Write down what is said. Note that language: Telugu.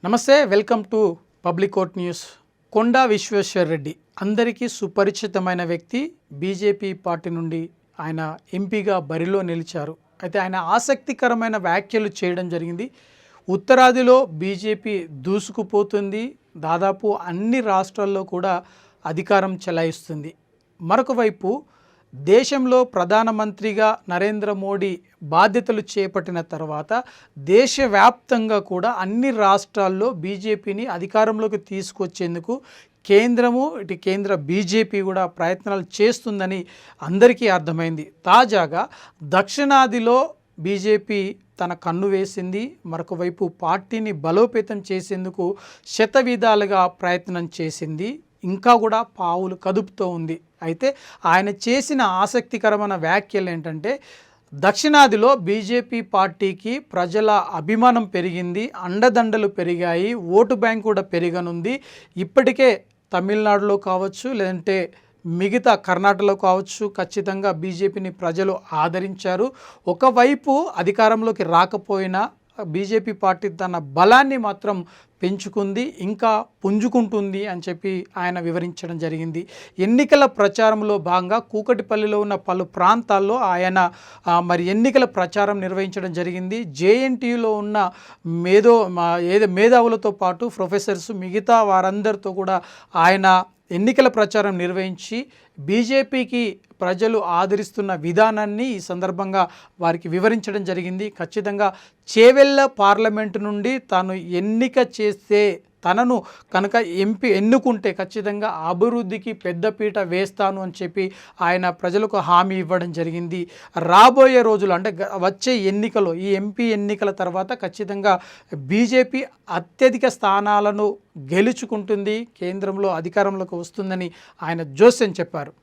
నమస్తే, welcome to public court news. Konda Vishweshwar Reddy అందరికీ సుపరిచితమైన వ్యక్తి. బీజేపీ పార్టీ నుండి ఆయన ఎంపీగా బరిలో నిలిచారు. అయితే ఆయన ఆసక్తికరమైన వ్యాఖ్యలు చేయడం జరిగింది. ఉత్తరాదిలో బీజేపీ దూసుకుపోతుంది, దాదాపు అన్ని రాష్ట్రాల్లో కూడా అధికారం చెలాయిస్తుంది. మరొక వైపు దేశంలో ప్రధానమంత్రిగా నరేంద్ర మోడీ బాధ్యతలు చేపట్టిన తర్వాత దేశవ్యాప్తంగా కూడా అన్ని రాష్ట్రాల్లో బీజేపీని అధికారంలోకి తీసుకొచ్చేందుకు కేంద్రము ఇటు కేంద్ర బీజేపీ కూడా ప్రయత్నాలు చేస్తుందని అందరికీ అర్థమైంది. తాజాగా దక్షిణాదిలో బీజేపీ తన కన్ను వేసింది. మరొక వైపు పార్టీని బలోపేతం చేసేందుకు శతవిధాలుగా ప్రయత్నం చేసింది. ఇంకా కూడా పావులు కదుపుతూ ఉంది. అయితే ఆయన చేసిన ఆసక్తికరమైన వ్యాఖ్యలు ఏంటంటే, దక్షిణాదిలో బీజేపీ పార్టీకి ప్రజల అభిమానం పెరిగింది, అండదండలు పెరిగాయి, ఓటు బ్యాంక్ కూడా పెరగనుంది. ఇప్పటికే తమిళనాడులో కావచ్చు, లేదంటే మిగతా కర్ణాటకలో కావచ్చు, ఖచ్చితంగా బీజేపీని ప్రజలు ఆదరించారు. ఒకవైపు అధికారంలోకి రాకపోయినా బీజేపీ పార్టీ తన బలాన్ని మాత్రం పెంచుకుంది, ఇంకా పుంజుకుంటుంది అని చెప్పి ఆయన వివరించడం జరిగింది. ఎన్నికల ప్రచారంలో భాగంగా కూకటిపల్లిలో ఉన్న పలు ప్రాంతాల్లో ఆయన ఎన్నికల ప్రచారం నిర్వహించడం జరిగింది. జేఎన్టీయూలో ఉన్న మేధావులతో పాటు ప్రొఫెసర్స్ మిగతా వారందరితో కూడా ఆయన ఎన్నికల ప్రచారం నిర్వహించి బీజేపీకి ప్రజలు ఆదరిస్తున్న విధానాన్ని ఈ సందర్భంగా వారికి వివరించడం జరిగింది. ఖచ్చితంగా చేవెళ్ళ పార్లమెంటు నుండి తాను ఎన్నిక చేస్తే, తనను కనుక ఎన్నుకుంటే ఖచ్చితంగా అభివృద్ధికి పెద్దపీట వేస్తాను అని చెప్పి ఆయన ప్రజలకు హామీ ఇవ్వడం జరిగింది. రాబోయే రోజులు అంటే వచ్చే ఎన్నికలు, ఈ ఎంపీ ఎన్నికల తర్వాత ఖచ్చితంగా బీజేపీ అత్యధిక స్థానాలను గెలుచుకుంటుంది, కేంద్రంలో అధికారంలోకి వస్తుందని ఆయన జోస్యం చెప్పారు.